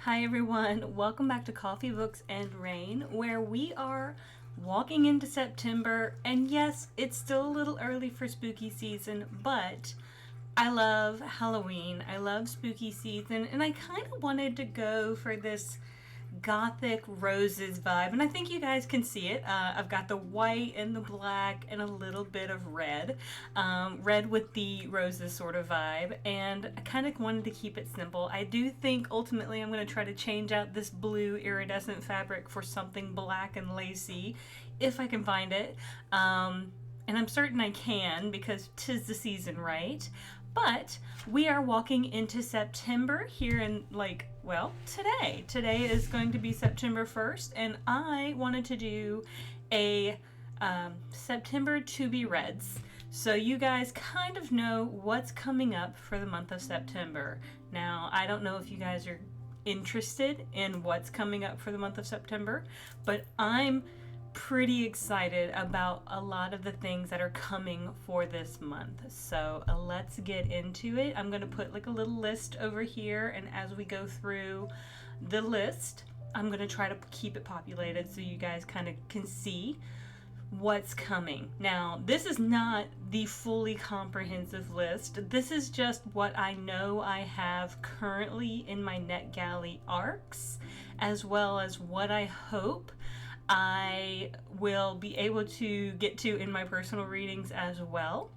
Hi everyone, welcome back to Coffee, Books, and Rain, where we are walking into September, and yes, it's still a little early for spooky season, but I love Halloween, I love spooky season, and I kind of wanted to go for this gothic roses vibe, and I think you guys can see it. I've got the white and the black and a little bit of red, red with the roses sort of vibe, and I kind of wanted to keep it simple. I do think ultimately I'm going to try to change out this blue iridescent fabric for something black and lacy if I can find it. And I'm certain I can because 'tis the season, right? But we are walking into September here in, today. Today is going to be September 1st, and I wanted to do a September to be reads. So you guys kind of know what's coming up for the month of September. Now, I don't know if you guys are interested in what's coming up for the month of September, but I'm pretty excited about a lot of the things that are coming for this month. So let's get into it. I'm going to put like a little list over here, and as we go through the list, I'm going to try to keep it populated so you guys kind of can see what's coming. Now, this is not the fully comprehensive list. This is just what I know I have currently in my NetGalley arcs, as well as what I hope I will be able to get to in my personal readings as well.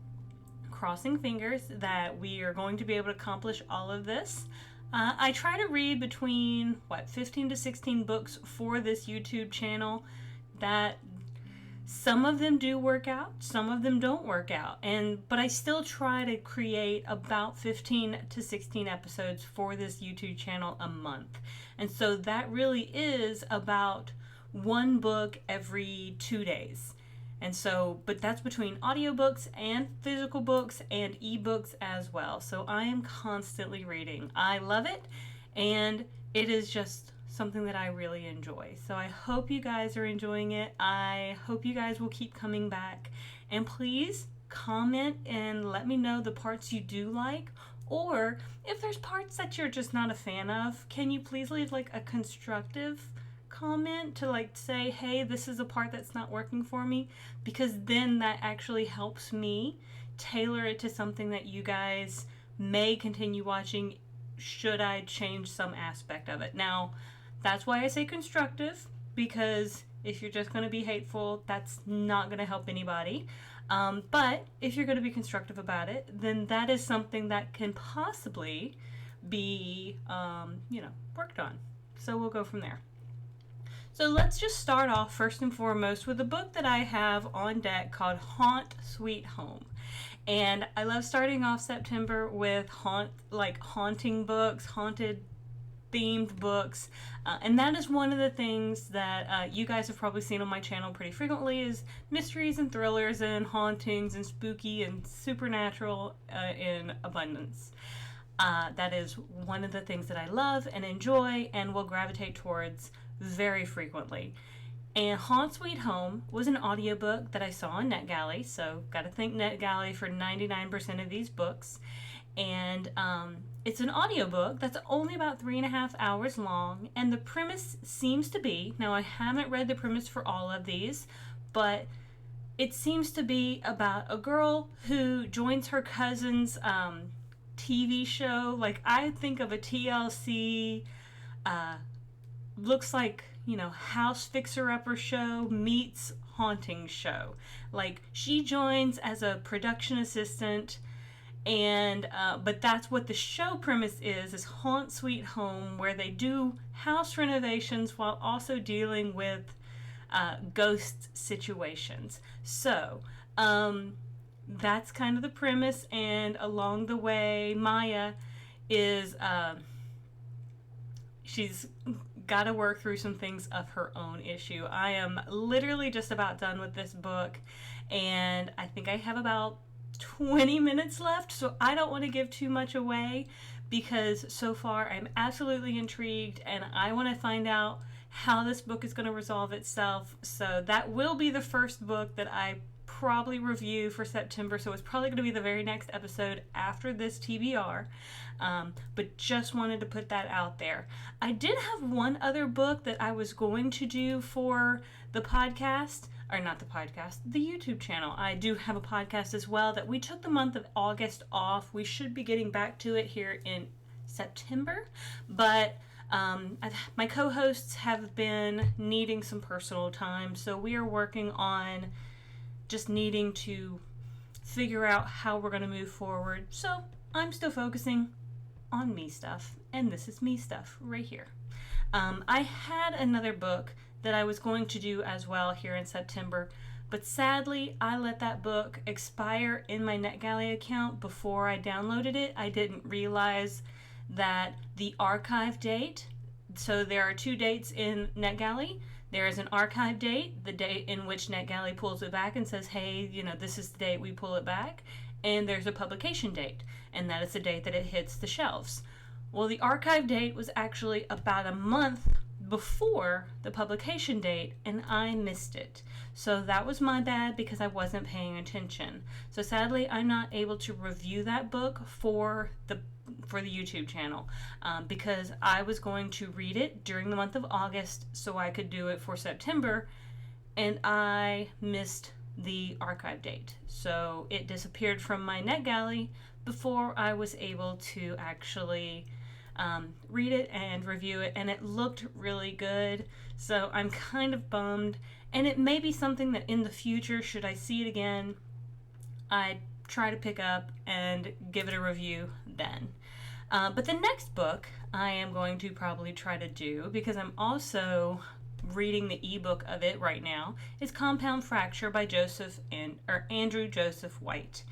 Crossing fingers that we are going to be able to accomplish all of this. I try to read between 15 to 16 books for this YouTube channel. That some of them do work out, some of them don't work out, but I still try to create about 15 to 16 episodes for this YouTube channel a month. And so that really is about one book every 2 days. And so, but that's between audiobooks and physical books and ebooks as well. So I am constantly reading. I love it, and it is just something that I really enjoy. So I hope you guys are enjoying it. I hope you guys will keep coming back. And please comment and let me know the parts you do like, or if there's parts that you're just not a fan of, can you please leave like a constructive comment to like say, hey, this is a part that's not working for me, because then that actually helps me tailor it to something that you guys may continue watching should I change some aspect of it. Now, that's why I say constructive, because if you're just going to be hateful, that's not going to help anybody. But if you're going to be constructive about it, then that is something that can possibly be worked on. So we'll go from there. So let's just start off first and foremost with a book that I have on deck called Haunt Sweet Home. And I love starting off September with haunting books, haunted themed books. And that is one of the things that you guys have probably seen on my channel pretty frequently, is mysteries and thrillers and hauntings and spooky and supernatural in abundance. That is one of the things that I love and enjoy and will gravitate towards very frequently. And Haunt Sweet Home was an audiobook that I saw on NetGalley, so gotta thank NetGalley for 99% of these books. And it's an audiobook that's only about 3.5 hours long, and the premise seems to be, now I haven't read the premise for all of these, but it seems to be about a girl who joins her cousin's TV show. Like, I think of a TLC, looks like, house fixer-upper show meets haunting show. Like, she joins as a production assistant, and but that's what the show premise is Haunt Sweet Home, where they do house renovations while also dealing with ghost situations. So that's kind of the premise, and along the way, Maya is she's got to work through some things of her own issue. I am literally just about done with this book, and I think I have about 20 minutes left, so I don't want to give too much away, because so far I'm absolutely intrigued and I want to find out how this book is going to resolve itself. So that will be the first book that I probably review for September, so it's probably going to be the very next episode after this TBR. But just wanted to put that out there. I did have one other book that I was going to do for the podcast, or not the podcast, the YouTube channel. I do have a podcast as well that we took the month of August off. We should be getting back to it here in September, but my co-hosts have been needing some personal time, so we are working on just needing to figure out how we're going to move forward. So I'm still focusing on me stuff, and this is me stuff right here. I had another book that I was going to do as well here in September, but sadly I let that book expire in my NetGalley account before I downloaded it. I didn't realize that the archive date, so there are 2 dates in NetGalley. There is an archive date, the date in which NetGalley pulls it back and says, hey, this is the date we pull it back. And there's a publication date, and that is the date that it hits the shelves. Well, the archive date was actually about a month before the publication date, and I missed it. So that was my bad because I wasn't paying attention. So sadly, I'm not able to review that book for the YouTube channel because I was going to read it during the month of August so I could do it for September, and I missed the archive date. So it disappeared from my NetGalley before I was able to actually read it and review it, and it looked really good. So I'm kind of bummed, and it may be something that in the future, should I see it again, I try to pick up and give it a review then. But the next book I am going to probably try to do, because I'm also reading the ebook of it right now, is Compound Fracture by Andrew Joseph White.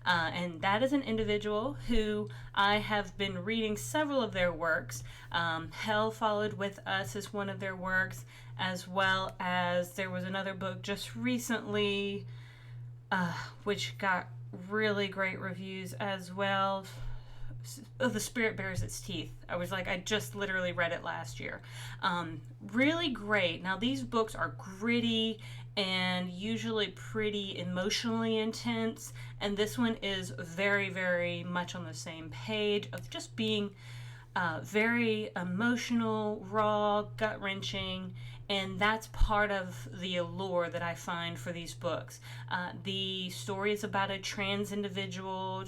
And that is an individual who I have been reading several of their works. Hell Followed With Us is one of their works, as well as there was another book just recently which got really great reviews as well. The Spirit Bears Its Teeth. I just literally read it last year. Really great. Now, these books are gritty and usually pretty emotionally intense, and this one is very, very much on the same page of just being very emotional, raw, gut-wrenching, and that's part of the allure that I find for these books. The story is about a trans individual,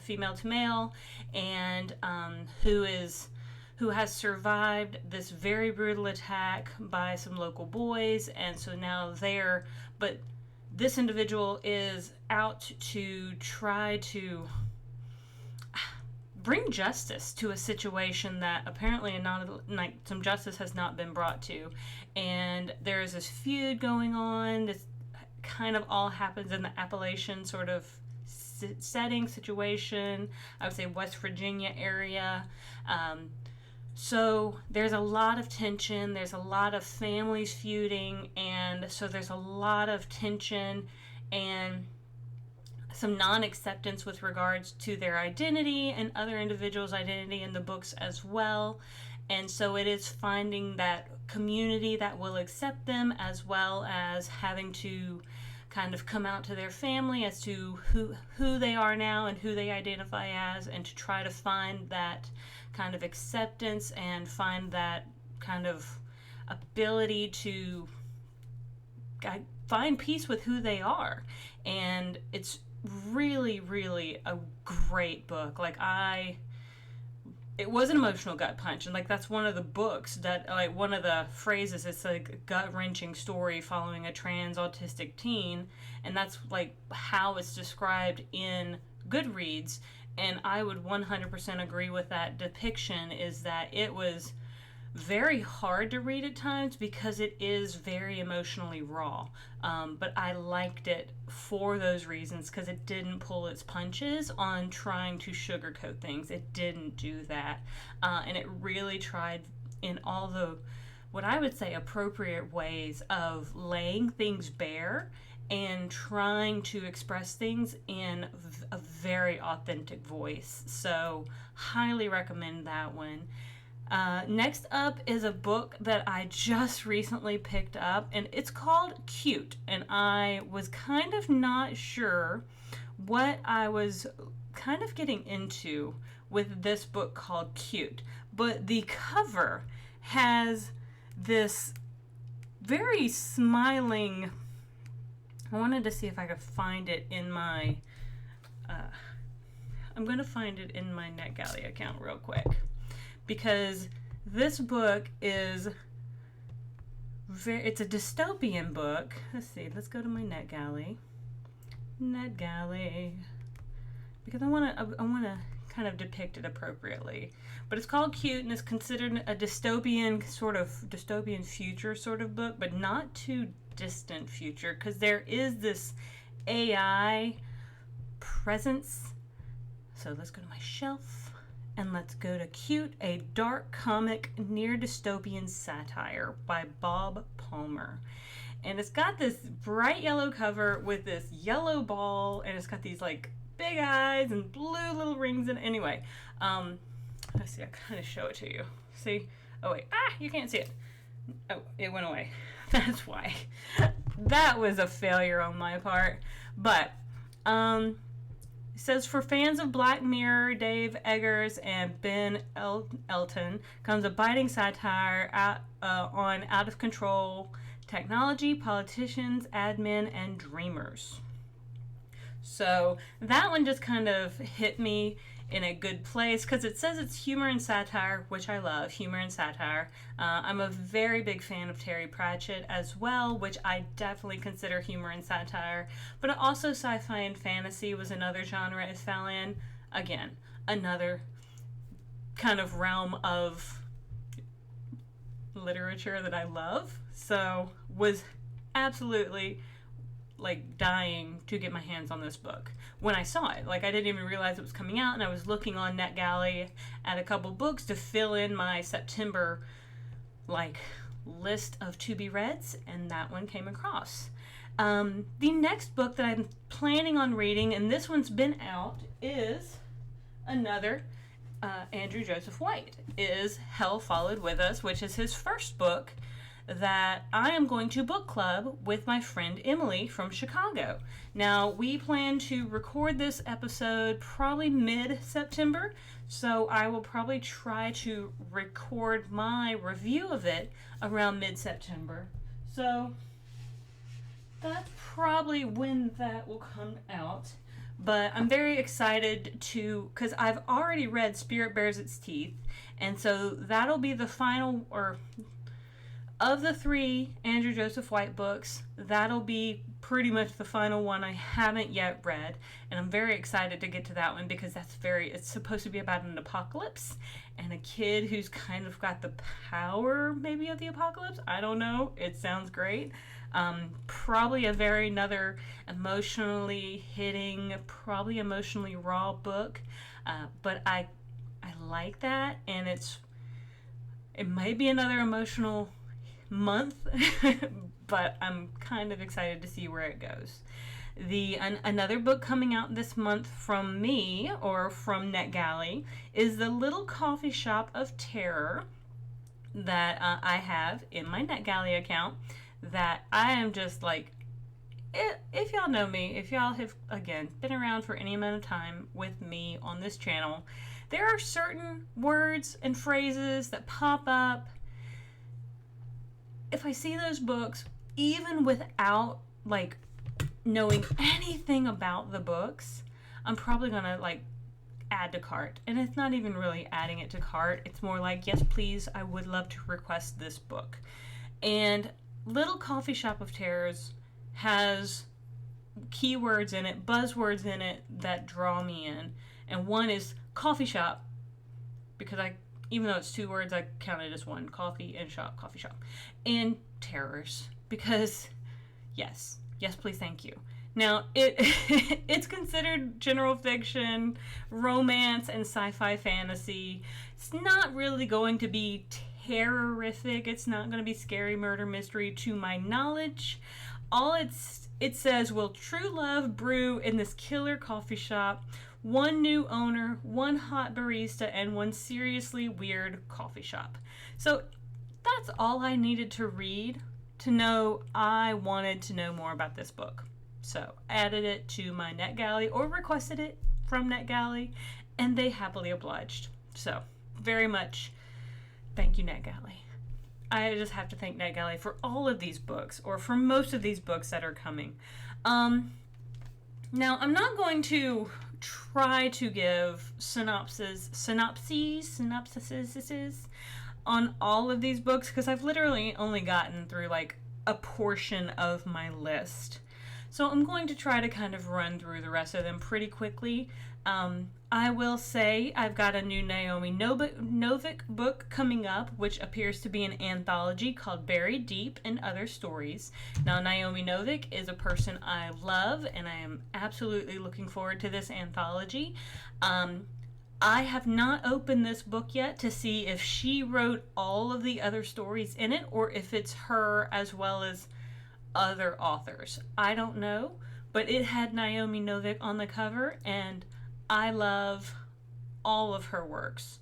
female to male, and who has survived this very brutal attack by some local boys, and so now but this individual is out to try to bring justice to a situation that apparently some justice has not been brought to. And there is this feud going on. This kind of all happens in the Appalachian sort of situation. I would say West Virginia area. So there's a lot of tension. There's a lot of families feuding. And so there's a lot of tension and some non-acceptance with regards to their identity and other individuals' identity in the books as well. And so it is finding that community that will accept them, as well as having to kind of come out to their family as to who they are now and who they identify as, and to try to find that kind of acceptance and find that kind of ability to find peace with who they are. And it's really, really a great book. It was an emotional gut punch, and that's one of the books that one of the phrases, it's a gut-wrenching story following a trans autistic teen, and that's how it's described in Goodreads. And I would 100% agree with that depiction, is that it was very hard to read at times because it is very emotionally raw. But I liked it for those reasons, because it didn't pull its punches on trying to sugarcoat things. It didn't do that. And it really tried in all the, what I would say, appropriate ways of laying things bare and trying to express things in a very authentic voice. So highly recommend that one. Next up is a book that I just recently picked up, and it's called Cute. And I was kind of not sure what I was kind of getting into with this book called Cute. But the cover has this very smiling. I wanted to see if I could find it in my. I'm going to find it in my NetGalley account real quick, because this book is it's a dystopian book. Let's see. Let's go to my NetGalley. Because I want to kind of depict it appropriately. But it's called Cute, and it's considered a dystopian future sort of book, but not too distant future, because there is this AI presence. So let's go to my shelf, and let's go to Cute, a dark comic near dystopian satire by Bob Palmer. And it's got this bright yellow cover with this yellow ball, and it's got these like big eyes and blue little rings. And anyway, let's see, I kind of show it to you. See? Oh wait, you can't see it. Oh, it went away. That's why. That was a failure on my part. But it says, for fans of Black Mirror, Dave Eggers and Ben Elton comes a biting satire on out of control technology, politicians, admin, and dreamers. So that one just kind of hit me in a good place, because it says it's humor and satire, which I love, humor and satire. I'm a very big fan of Terry Pratchett as well, which I definitely consider humor and satire. But also sci-fi and fantasy was another genre it fell in. Again, another kind of realm of literature that I love. So was absolutely like dying to get my hands on this book when I saw it. Like, I didn't even realize it was coming out, and I was looking on NetGalley at a couple books to fill in my September like list of to be reads, and that one came across. The next book that I'm planning on reading, and this one's been out, is another Andrew Joseph White, is Hell Followed With Us, which is his first book that I am going to book club with my friend Emily from Chicago. Now, we plan to record this episode probably mid-September, so I will probably try to record my review of it around mid-September. So that's probably when that will come out. But I'm very excited because I've already read Spirit Bares Its Teeth, and so that'll be the final, or of the 3 Andrew Joseph White books, that'll be pretty much the final one I haven't yet read. And I'm very excited to get to that one, because it's supposed to be about an apocalypse and a kid who's kind of got the power maybe of the apocalypse. I don't know. It sounds great. Probably another emotionally hitting, probably emotionally raw book. But I like that, and it might be another emotional month, but I'm kind of excited to see where it goes. Another book coming out this month from me, or from NetGalley, is The Little Coffee Shop of Terror, that I have in my NetGalley account, that I am just like, if y'all know me, if y'all have, again, been around for any amount of time with me on this channel, there are certain words and phrases that pop up. If I see those books, even without like knowing anything about the books, I'm probably gonna like add to cart. And it's not even really adding it to cart. It's more like, yes, please, I would love to request this book. And Little Coffee Shop of Terrors has keywords in it, buzzwords in it that draw me in. And one is coffee shop, because even though it's 2 words, I count it as one. Coffee and shop, coffee shop. And terrors, because yes, please, thank you. Now, it's considered general fiction, romance, and sci-fi fantasy. It's not really going to be terrorific. It's not going to be scary murder mystery to my knowledge. All it says, will true love brew in this killer coffee shop one new owner, one hot barista, and one seriously weird coffee shop. So that's all I needed to read to know I wanted to know more about this book. So added it to my NetGalley or requested it from NetGalley, and they happily obliged. So very much thank you, NetGalley. I just have to thank NetGalley for all of these books, or for most of these books that are coming. Now, I'm not going to try to give synopses on all of these books, because I've literally only gotten through like a portion of my list. So I'm going to try to kind of run through the rest of them pretty quickly. I will say I've got a new Naomi Novik book coming up, which appears to be an anthology called Buried Deep and Other Stories. Now, Naomi Novik is a person I love, and I am absolutely looking forward to this anthology. I have not opened this book yet to see if she wrote all of the other stories in it, or if it's her as well as other authors. I don't know, but it had Naomi Novik on the cover, and I love all of her works.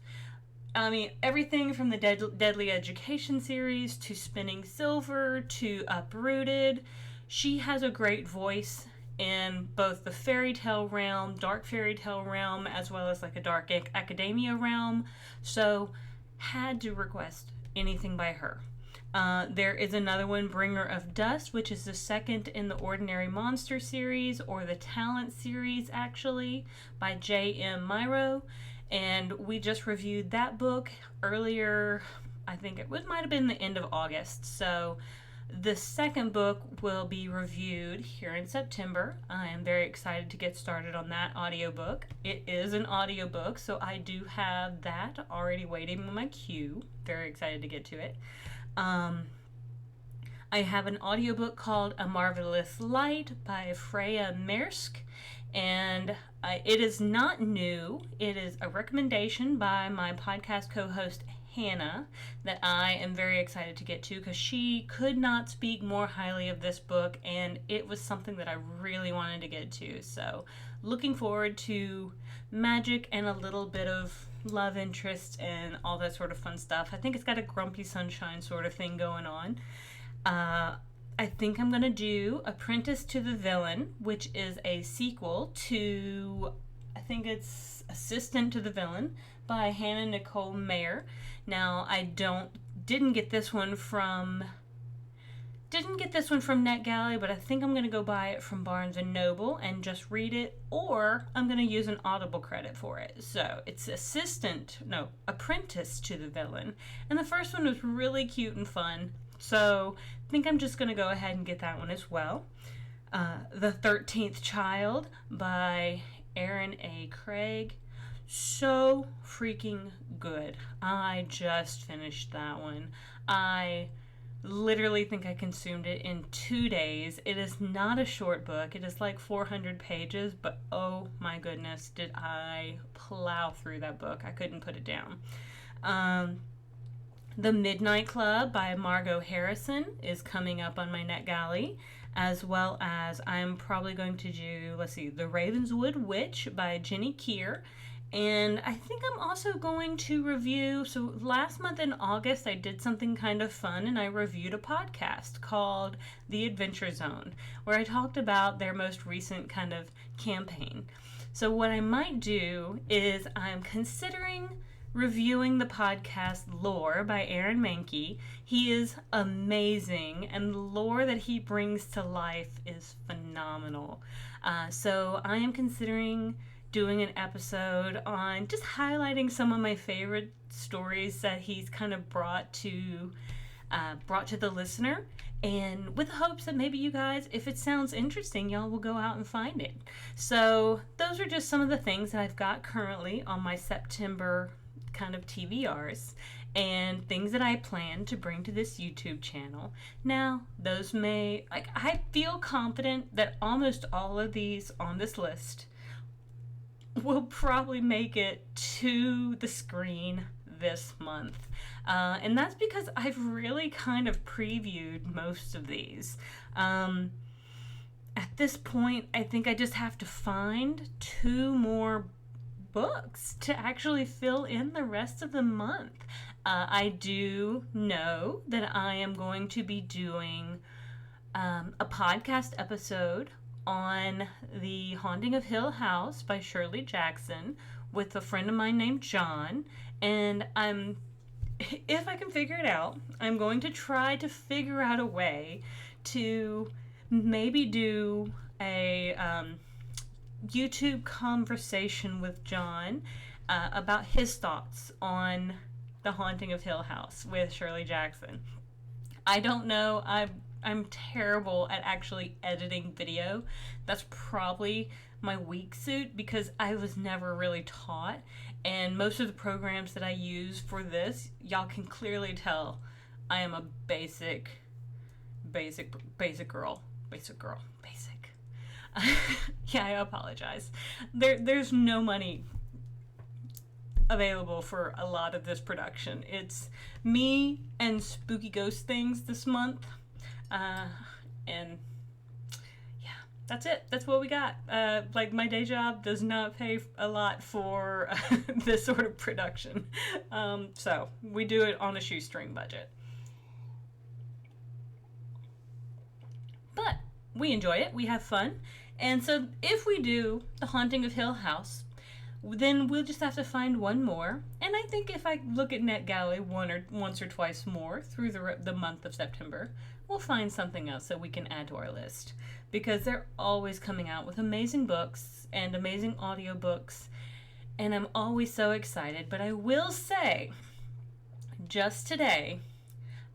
I mean, everything from the Deadly Education series to Spinning Silver to Uprooted. She has a great voice in both the fairy tale realm, dark fairy tale realm, as well as like a dark academia realm. So, had to request anything by her. There is another one, Bringer of Dust, which is the second in the Ordinary Monster series, or the Talent series, actually, by J.M. Myro. And we just reviewed that book earlier. I think it might have been the end of August. So the second book will be reviewed here in September. I am very excited to get started on that audiobook. It is an audiobook, so I do have that already waiting in my queue. Very excited to get to it. I have an audiobook called A Marvelous Light by Freya Maersk, and it is not new. It is a recommendation by my podcast co-host Hannah that I am very excited to get to, because she could not speak more highly of this book, and it was something that I really wanted to get to. So looking forward to magic and a little bit of love interest and all that sort of fun stuff. I think it's got a Grumpy Sunshine sort of thing going on. I think I'm going to do Apprentice to the Villain, which is a sequel to, I think it's Assistant to the Villain by Hannah Nicole Mayer. Now, I didn't get this one from NetGalley, but I think I'm going to go buy it from Barnes & Noble and just read it, or I'm going to use an Audible credit for it. So it's Apprentice to the Villain. And the first one was really cute and fun, so I think I'm just going to go ahead and get that one as well. The 13th Child by Aaron A. Craig. So freaking good. I just finished that one. I literally think I consumed it in 2 days. It is not a short book. It is like 400 pages, but oh my goodness, did I plow through that book. I couldn't put it down. The Midnight Club by Margot Harrison is coming up on my NetGalley, as well as I'm probably going to do, The Ravenswood Witch by Jenny Keir. And I think I'm also going to review, so last month in August I did something kind of fun, and I reviewed a podcast called The Adventure Zone, where I talked about their most recent kind of campaign. So what I might do is I'm considering reviewing the podcast Lore by Aaron Mankey. He is amazing, and the lore that he brings to life is phenomenal. So I am considering doing an episode on just highlighting some of my favorite stories that he's kind of brought to the listener, and with hopes that maybe you guys, if it sounds interesting, y'all will go out and find it. So those are just some of the things that I've got currently on my September kind of TBRs, and things that I plan to bring to this YouTube channel. Now, those I feel confident that almost all of these on this list will probably make it to the screen this month. And that's because I've really kind of previewed most of these. At this point, I think I just have to find 2 more books to actually fill in the rest of the month. I do know that I am going to be doing a podcast episode on The Haunting of Hill House by Shirley Jackson with a friend of mine named John. And if I can figure it out, I'm going to try to figure out a way to maybe do a YouTube conversation with John about his thoughts on The Haunting of Hill House with Shirley Jackson. I don't know. I'm terrible at actually editing video. That's probably my weak suit because I was never really taught. And most of the programs that I use for this, y'all can clearly tell I am a basic girl. Yeah, I apologize. There's no money available for a lot of this production. It's me and spooky ghost things this month. And yeah, that's it. That's what we got. Like, my day job does not pay a lot for this sort of production. So we do it on a shoestring budget. But we enjoy it. We have fun. And so if we do The Haunting of Hill House, then we'll just have to find one more. And I think if I look at NetGalley once or twice more through the month of September, we'll find something else that we can add to our list. Because they're always coming out with amazing books and amazing audiobooks. And I'm always so excited. But I will say, just today,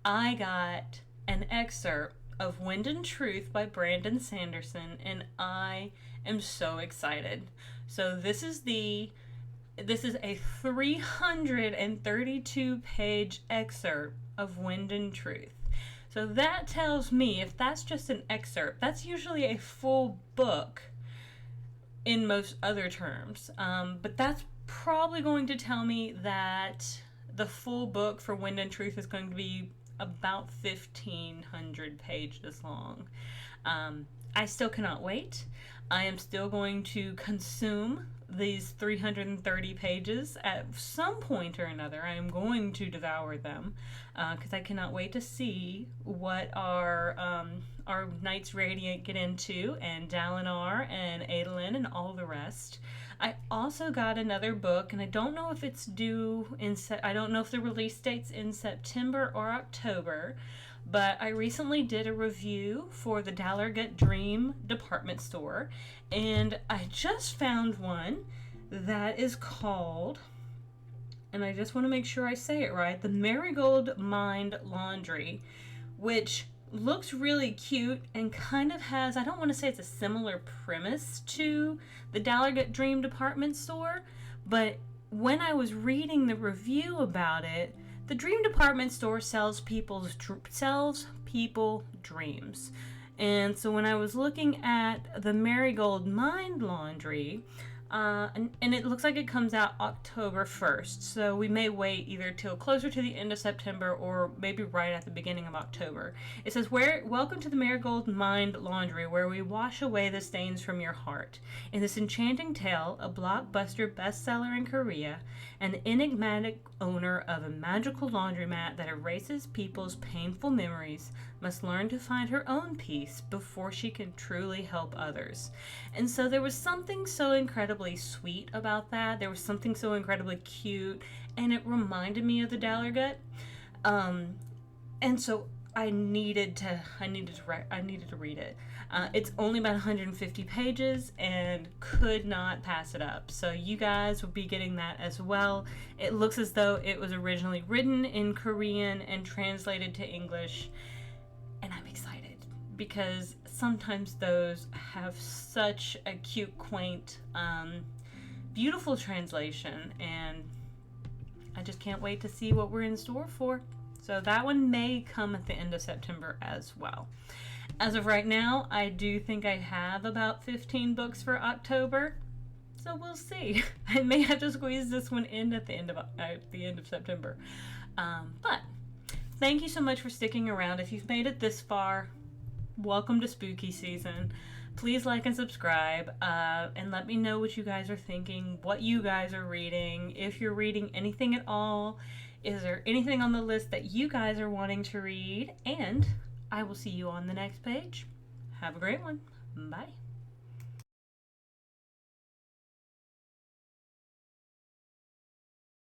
I got an excerpt of Wind and Truth by Brandon Sanderson, and I am so excited. So this is a 332 page excerpt of Wind and Truth. So that tells me, if that's just an excerpt, that's usually a full book in most other terms. But that's probably going to tell me that the full book for Wind and Truth is going to be about 1,500 pages long. I still cannot wait. I am still going to consume these 330 pages at some point or another. I am going to devour them because I cannot wait to see what our Knights Radiant get into, and Dalinar and Adolin and all the rest. I also got another book, and I don't know if it's due I don't know if the release date's in September or October, but I recently did a review for the Dallargut Dream department store, and I just found one that is called, and I just want to make sure I say it right, the Marigold Mind Laundry, which looks really cute and kind of has, I don't want to say it's a similar premise to the Dallargut Dream department store, but when I was reading the review about it, the Dream department store sells people dreams. And so when I was looking at the Marigold Mind Laundry, and it looks like it comes out October 1st, so we may wait either till closer to the end of September or maybe right at the beginning of October. It says, welcome to the Marigold Mind Laundry, where we wash away the stains from your heart. In this enchanting tale, a blockbuster bestseller in Korea, an enigmatic owner of a magical laundromat that erases people's painful memories must learn to find her own peace before she can truly help others. And so there was something so incredibly sweet about that. There was something so incredibly cute, and it reminded me of the Dallargut. And so I needed to read it. It's only about 150 pages and could not pass it up. So you guys will be getting that as well. It looks as though it was originally written in Korean and translated to English. And I'm excited because sometimes those have such a cute, quaint, beautiful translation, and I just can't wait to see what we're in store for. So that one may come at the end of September as well. As of right now, I do think I have about 15 books for October, so we'll see. I may have to squeeze this one in at the end of September. But thank you so much for sticking around. If you've made it this far, welcome to spooky season. Please like and subscribe, and let me know what you guys are thinking, what you guys are reading, if you're reading anything at all. Is there anything on the list that you guys are wanting to read? And I will see you on the next page. Have a great one. Bye.